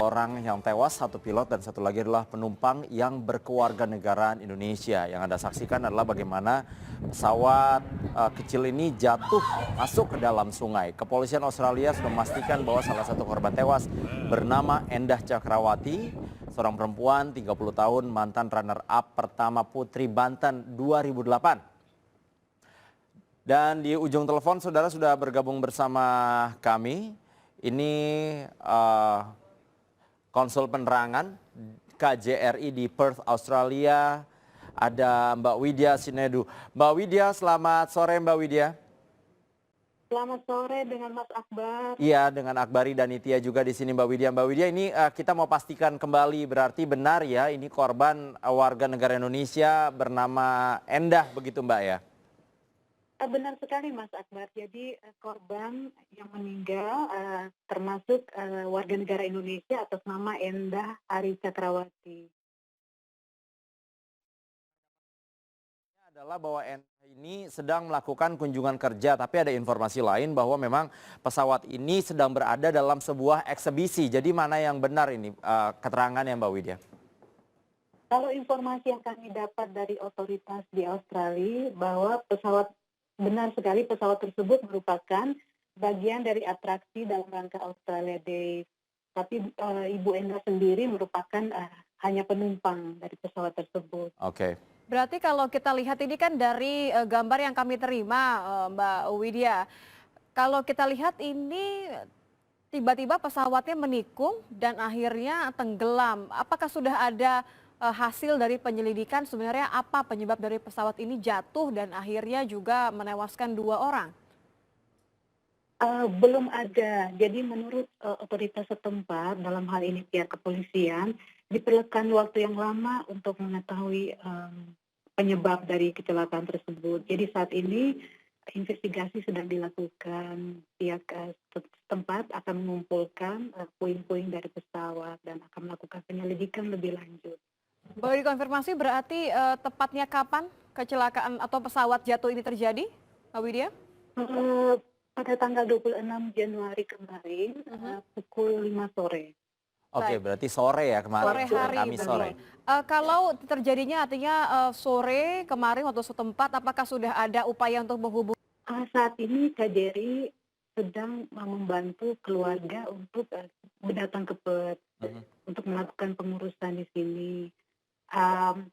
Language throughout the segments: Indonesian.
orang yang tewas, 1 pilot dan 1 lagi adalah penumpang yang berkewarganegaraan Indonesia. Yang Anda saksikan adalah bagaimana pesawat kecil ini jatuh masuk ke dalam sungai. Kepolisian Australia sudah memastikan bahwa salah satu korban tewas bernama Endah Cakrawati, seorang perempuan 30 tahun, mantan runner-up pertama Putri Banten 2008. Dan di ujung telepon saudara sudah bergabung bersama kami. Ini konsul penerangan KJRI di Perth, Australia. Ada Mbak Widya Sinedu. Mbak Widya, selamat sore Mbak Widya. Selamat sore dengan Mas Akbar. Iya, dengan Akbari dan Nitya juga di sini Mbak Widya. Mbak Widya, ini kita mau pastikan kembali, berarti benar ya, ini korban warga negara Indonesia bernama Endah, begitu Mbak ya? Benar sekali Mas Akbar. Jadi korban yang meninggal termasuk warga negara Indonesia atas nama Endah Ari Cakrawati. Adalah bahwa Endah ini sedang melakukan kunjungan kerja, tapi ada informasi lain bahwa memang pesawat ini sedang berada dalam sebuah eksebisi. Jadi mana yang benar ini keterangannya Mbak Widya? Kalau informasi yang kami dapat dari otoritas di Australia bahwa benar sekali pesawat tersebut merupakan bagian dari atraksi dalam rangka Australia Day. Tapi Ibu Endah sendiri merupakan hanya penumpang dari pesawat tersebut. Oke. Berarti kalau kita lihat ini kan dari gambar yang kami terima Mbak Widya. Kalau kita lihat ini tiba-tiba pesawatnya menikung dan akhirnya tenggelam. Apakah sudah ada hasil dari penyelidikan sebenarnya apa penyebab dari pesawat ini jatuh dan akhirnya juga menewaskan 2 orang? Belum ada. Jadi menurut otoritas setempat, dalam hal ini pihak kepolisian, diperlukan waktu yang lama untuk mengetahui penyebab dari kecelakaan tersebut. Jadi saat ini investigasi sedang dilakukan. Pihak setempat akan mengumpulkan puing-puing dari pesawat dan akan melakukan penyelidikan lebih lanjut. Boleh dikonfirmasi berarti tepatnya kapan kecelakaan atau pesawat jatuh ini terjadi, Mbak Widya? Pada tanggal 26 Januari kemarin, pukul 5 sore. Oke, berarti sore ya kemarin, Sore hari, Kamis sore. Kalau terjadinya artinya sore kemarin waktu setempat, apakah sudah ada upaya untuk menghubungi? Saat ini KJRI sedang membantu keluarga untuk datang ke Perth untuk melakukan pengurusan di sini.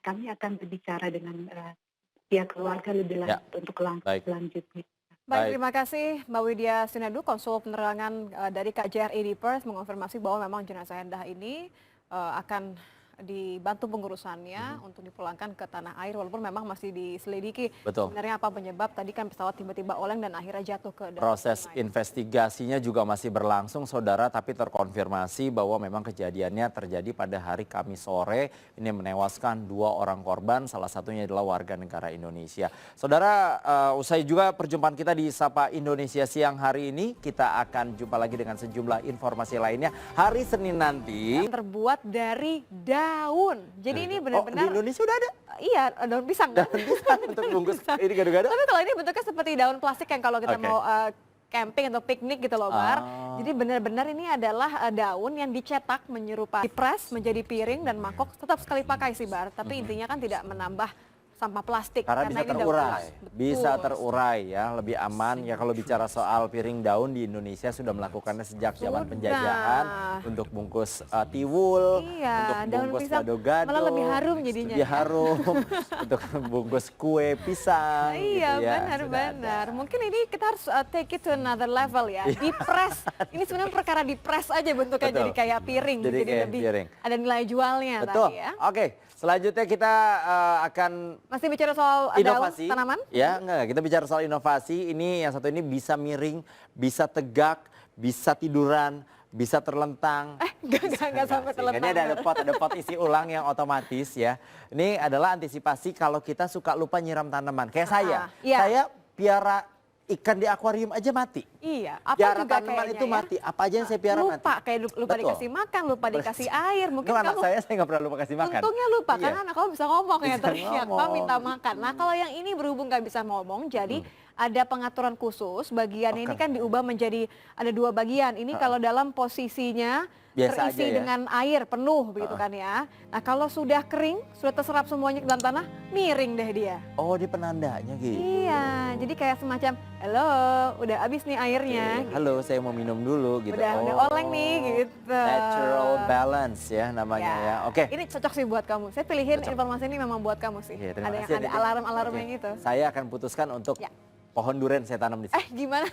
Kami akan berbicara dengan pihak keluarga lebih lanjut untuk langkah selanjutnya. Baik, terima kasih Mbak Widya Sinedu, konsul penerangan dari KJRI di Perth, mengonfirmasi bahwa memang jenazah Endah ini akan dibantu pengurusannya untuk dipulangkan ke tanah air, walaupun memang masih diselidiki. Betul. Sebenarnya apa penyebab, tadi kan pesawat tiba-tiba oleng dan akhirnya jatuh ke dalam Proses sungai. investigasinya juga masih berlangsung saudara, tapi terkonfirmasi bahwa memang kejadiannya terjadi pada hari Kamis sore. Ini menewaskan 2 orang korban, salah satunya adalah warga negara Indonesia. Saudara, usai juga perjumpaan kita di Sapa Indonesia siang hari ini, kita akan jumpa lagi dengan sejumlah informasi lainnya hari Senin nanti. Terbuat dari daun. Jadi ini benar-benar. Di Indonesia udah ada? Iya, daun pisang. Kan? Daun pisang untuk bungkus ini gado-gado. Tapi kalau ini bentuknya seperti daun plastik yang kalau kita mau camping atau piknik gitu loh, Bar. Jadi benar-benar ini adalah daun yang dicetak menyerupai, dipres menjadi piring dan mangkok, tetap sekali pakai sih, Bar. Tapi intinya kan tidak menambah sampah plastik. Karena bisa ini daun terurai, betul. bisa terurai ya, lebih aman ya. Kalau bicara soal piring daun di Indonesia sudah melakukannya sejak zaman penjajahan untuk bungkus tiwul, untuk bungkus gado-gado, malah lebih harum jadinya. Lebih harum untuk bungkus kue pisang. Iya, gitu ya, benar-benar. Mungkin ini kita harus take it to another level ya. Dipres, ini sebenarnya perkara dipres aja bentuknya. Betul. Jadi kayak piring, Jadi kayak lebih piring. ada nilai jualnya. Betul. Tadi ya. Oke, selanjutnya kita akan masih bicara soal inovasi, daun tanaman? Ya, enggak. Kita bicara soal inovasi. Ini yang satu ini bisa miring, bisa tegak, bisa tiduran, bisa terlentang. Enggak sampai terlentang. Ini ada pot isi ulang yang otomatis ya. Ini adalah antisipasi kalau kita suka lupa nyiram tanaman. Kayak saya piara ikan di akuarium aja mati. Iya, apa piara juga tanaman itu ya? mati. Apa aja yang saya piara mati. Lupa, kayak lupa dikasih makan, lupa dikasih air. Mungkin anak saya nggak pernah lupa kasih makan. Untungnya lupa, karena anak kamu bisa ngomong ya, Bisa teriak, ngomong. Pak minta makan. Nah kalau yang ini berhubung nggak bisa ngomong, jadi ada pengaturan khusus. Bagian ini kan diubah menjadi ada 2 bagian. Ini kalau dalam posisinya Biasa terisi aja ya? dengan air penuh begitu kan ya. Nah kalau sudah kering, sudah terserap semuanya ke dalam tanah, miring deh dia. Oh, dia penandanya gitu. Iya, jadi kayak semacam, halo, udah habis nih airnya. Oke, halo, saya mau minum dulu gitu. Udah oleng nih gitu. Natural balance ya namanya ya. Oke. Ini cocok sih buat kamu. Saya pilihin Cocok. informasi ini memang buat kamu sih. Oke, terima Ada yang kasih, ada Aditi. alarm-alarmnya Oke, gitu. Saya akan putuskan untuk Ya. pohon durian saya tanam di sini. Gimana?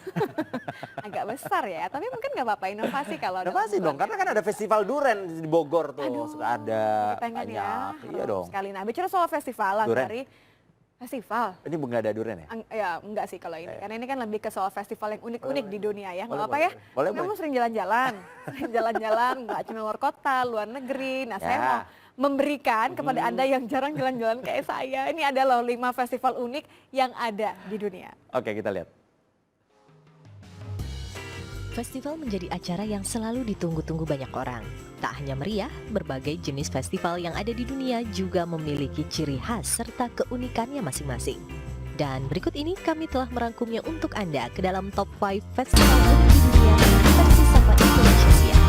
Agak besar ya, tapi mungkin nggak apa-apa inovasi kalau ada Inovasi dong, karena kan ada festival durian di Bogor tuh. Aduh, Suka ada pengen ya, banyak. Iya harus dong. sekali. Nah, bicara soal festival, Durian. dari festival. Ini nggak ada durian ya? Ya enggak sih kalau ini, karena ini kan lebih ke soal festival yang unik-unik di dunia ya. Nggak Boleh, apa boleh, ya? boleh, Kamu boleh. sering jalan-jalan, sering jalan-jalan, nggak cuma luar kota, luar negeri. Nah, saya Ya. mau memberikan kepada Anda yang jarang jalan-jalan kayak saya. Ini ada loh 5 festival unik yang ada di dunia. Oke, kita lihat. Festival menjadi acara yang selalu ditunggu-tunggu banyak orang. Tak hanya meriah, berbagai jenis festival yang ada di dunia juga memiliki ciri khas serta keunikannya masing-masing. Dan berikut ini kami telah merangkumnya untuk Anda ke dalam top 5 festival unik di dunia versi Sapa Indonesia Siang.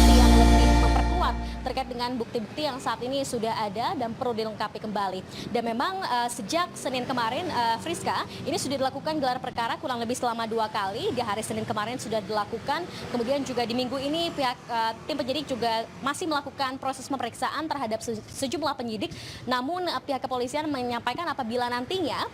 yang lebih memperkuat terkait dengan bukti-bukti yang saat ini sudah ada dan perlu dilengkapi kembali. Dan memang sejak Senin kemarin, Friska, ini sudah dilakukan gelar perkara kurang lebih selama 2 kali. Di hari Senin kemarin sudah dilakukan, kemudian juga di minggu ini pihak tim penyidik juga masih melakukan proses pemeriksaan terhadap sejumlah penyidik. Namun pihak kepolisian menyampaikan apabila nantinya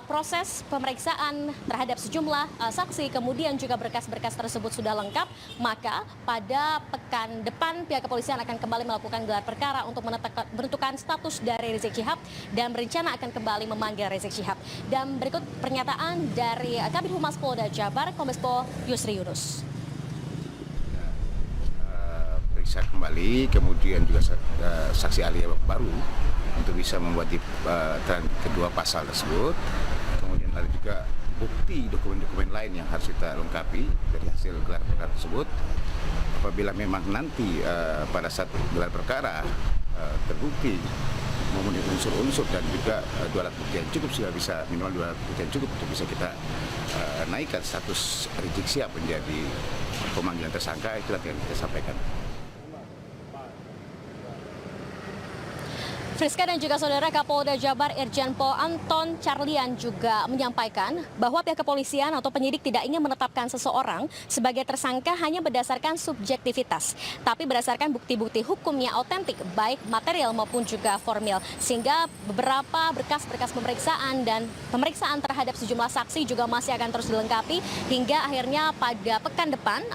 proses pemeriksaan terhadap sejumlah saksi, kemudian juga berkas-berkas tersebut sudah lengkap, maka pada pekan depan pihak kepolisian akan kembali melakukan gelar perkara untuk menentukan status dari Rizik Syihab dan berencana akan kembali memanggil Rizik Syihab. Dan berikut pernyataan dari Kabid Humas Polda Jabar, Kombes Pol Yusri Yunus. Periksa kembali, kemudian juga saksi ahli baru untuk bisa membuat kedua pasal tersebut. Kemudian ada juga bukti dokumen-dokumen lain yang harus kita lengkapi dari hasil gelar perkara tersebut. Apabila memang nanti pada saat gelar perkara terbukti memenuhi unsur-unsur dan juga 2 alat bukti yang cukup, sudah bisa minimal 2 alat bukti yang cukup untuk bisa kita naikkan status Rizik Syihab menjadi pemanggilan tersangka, itu nanti yang kita sampaikan. Friska dan juga saudara, Kapolda Jabar Irjen Pol Anton Carlian juga menyampaikan bahwa pihak kepolisian atau penyidik tidak ingin menetapkan seseorang sebagai tersangka hanya berdasarkan subjektivitas, tapi berdasarkan bukti-bukti hukum yang otentik, baik material maupun juga formil. Sehingga beberapa berkas-berkas pemeriksaan dan pemeriksaan terhadap sejumlah saksi juga masih akan terus dilengkapi hingga akhirnya pada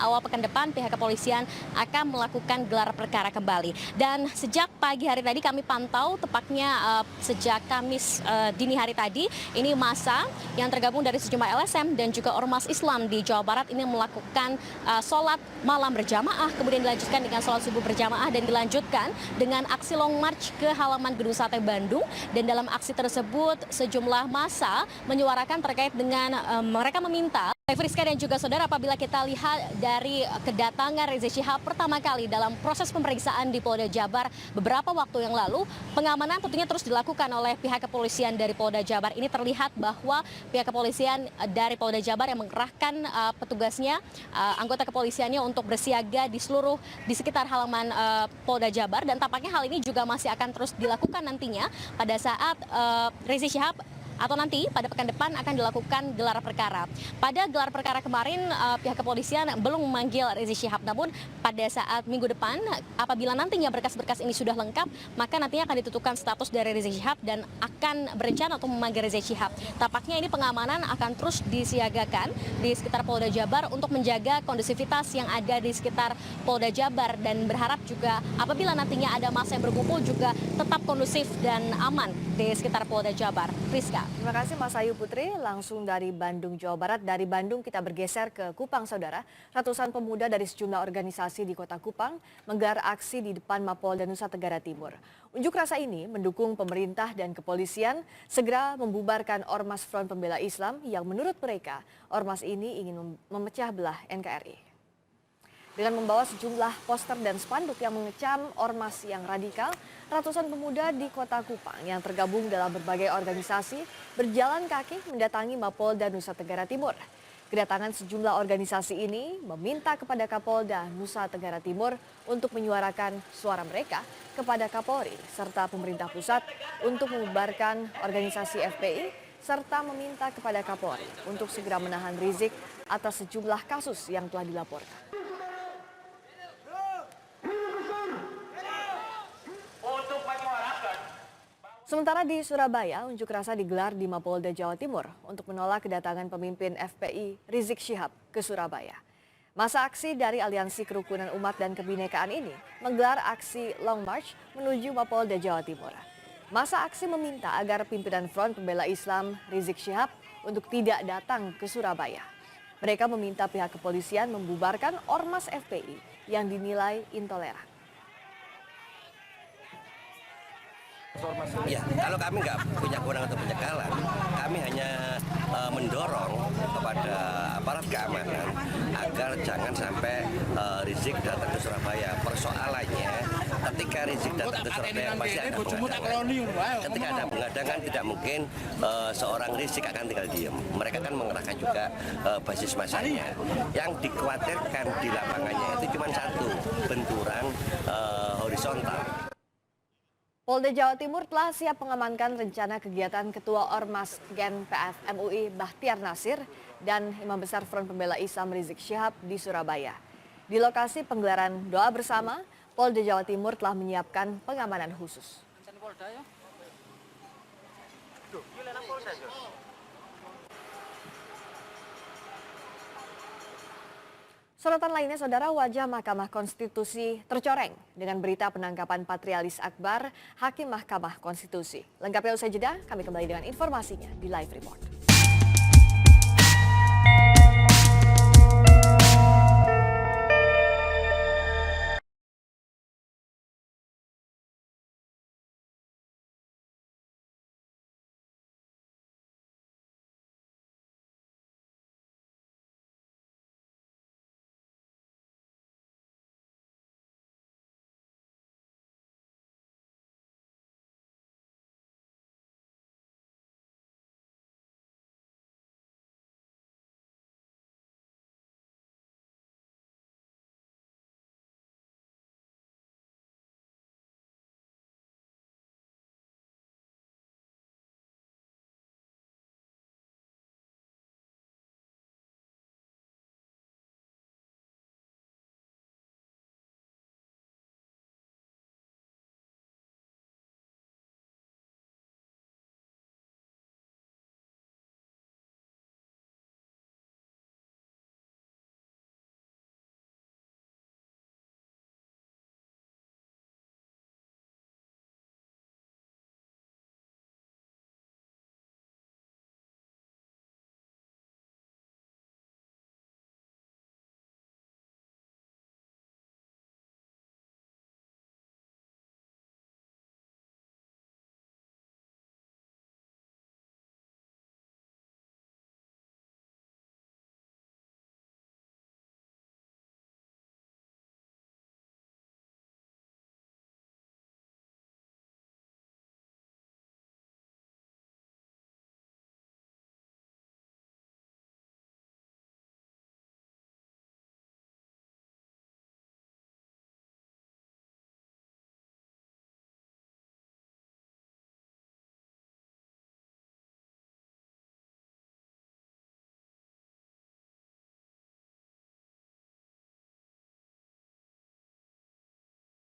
awal pekan depan pihak kepolisian akan melakukan gelar perkara kembali. Dan sejak pagi hari tadi kami pantau, tepatnya sejak Kamis dini hari tadi, ini massa yang tergabung dari sejumlah LSM dan juga ormas Islam di Jawa Barat ini melakukan sholat malam berjamaah, kemudian dilanjutkan dengan sholat subuh berjamaah dan dilanjutkan dengan aksi long march ke halaman Gedung Sate Bandung. Dan dalam aksi tersebut sejumlah massa menyuarakan terkait dengan mereka meminta, Friska dan juga saudara, apabila kita lihat dari kedatangan Rizik Syihab pertama kali dalam proses pemeriksaan di Polda Jabar beberapa waktu yang lalu, pengamanan tentunya terus dilakukan oleh pihak kepolisian dari Polda Jabar. Ini terlihat bahwa pihak kepolisian dari Polda Jabar yang mengerahkan petugasnya, anggota kepolisiannya untuk bersiaga di sekitar halaman Polda Jabar, dan tampaknya hal ini juga masih akan terus dilakukan nantinya pada saat Rizik Syihab atau nanti pada pekan depan akan dilakukan gelar perkara. Pada gelar perkara kemarin pihak kepolisian belum memanggil Rizik Syihab, namun pada saat minggu depan apabila nantinya berkas-berkas ini sudah lengkap, maka nantinya akan ditentukan status dari Rizik Syihab dan akan berencana untuk memanggil Rizik Syihab. Tampaknya ini pengamanan akan terus disiagakan di sekitar Polda Jabar untuk menjaga kondusivitas yang ada di sekitar Polda Jabar, dan berharap juga apabila nantinya ada massa yang berkumpul juga tetap kondusif dan aman di sekitar Polda Jabar. Rizka. Terima kasih Mas Ayu Putri, langsung dari Bandung, Jawa Barat. Dari Bandung kita bergeser ke Kupang, Saudara. Ratusan pemuda dari sejumlah organisasi di Kota Kupang menggelar aksi di depan Mapolda Nusa Tenggara Timur. Unjuk rasa ini mendukung pemerintah dan kepolisian segera membubarkan Ormas Front Pembela Islam yang menurut mereka ormas ini ingin memecah belah NKRI. Dengan membawa sejumlah poster dan spanduk yang mengecam ormas yang radikal, ratusan pemuda di Kota Kupang yang tergabung dalam berbagai organisasi berjalan kaki mendatangi Mapolda Nusa Tenggara Timur. Kedatangan sejumlah organisasi ini meminta kepada Kapolda Nusa Tenggara Timur untuk menyuarakan suara mereka kepada Kapolri serta pemerintah pusat untuk membubarkan organisasi FPI serta meminta kepada Kapolri untuk segera menahan Rizik atas sejumlah kasus yang telah dilaporkan. Sementara di Surabaya, unjuk rasa digelar di Mapolda Jawa Timur untuk menolak kedatangan pemimpin FPI Rizik Syihab ke Surabaya. Masa aksi dari Aliansi Kerukunan Umat dan Kebinekaan ini menggelar aksi Long March menuju Mapolda Jawa Timur. Masa aksi meminta agar pimpinan Front Pembela Islam Rizik Syihab untuk tidak datang ke Surabaya. Mereka meminta pihak kepolisian membubarkan ormas FPI yang dinilai intoleran. Ya, kalau kami nggak punya kewenangan untuk pencegahan, kami hanya mendorong kepada aparat keamanan agar jangan sampai Rizik datang ke Surabaya. Persoalannya, ketika Rizik datang ke Surabaya pasti ada pengadangan. Ketika ada pengadangan tidak mungkin seorang Rizik akan tinggal diam. Mereka kan mengerahkan juga basis masanya. Yang dikhawatirkan di lapangannya itu cuma satu, benturan horizontal. Polda Jawa Timur telah siap mengamankan rencana kegiatan Ketua Ormas GNPF MUI Bahtiar Nasir dan Imam Besar Front Pembela Islam Rizik Syihab di Surabaya. Di lokasi penggelaran doa bersama, Polda Jawa Timur telah menyiapkan pengamanan khusus. Sorotan lainnya, Saudara, wajah Mahkamah Konstitusi tercoreng dengan berita penangkapan Patrialis Akbar, Hakim Mahkamah Konstitusi. Lengkapnya usai jeda, kami kembali dengan informasinya di Live Report.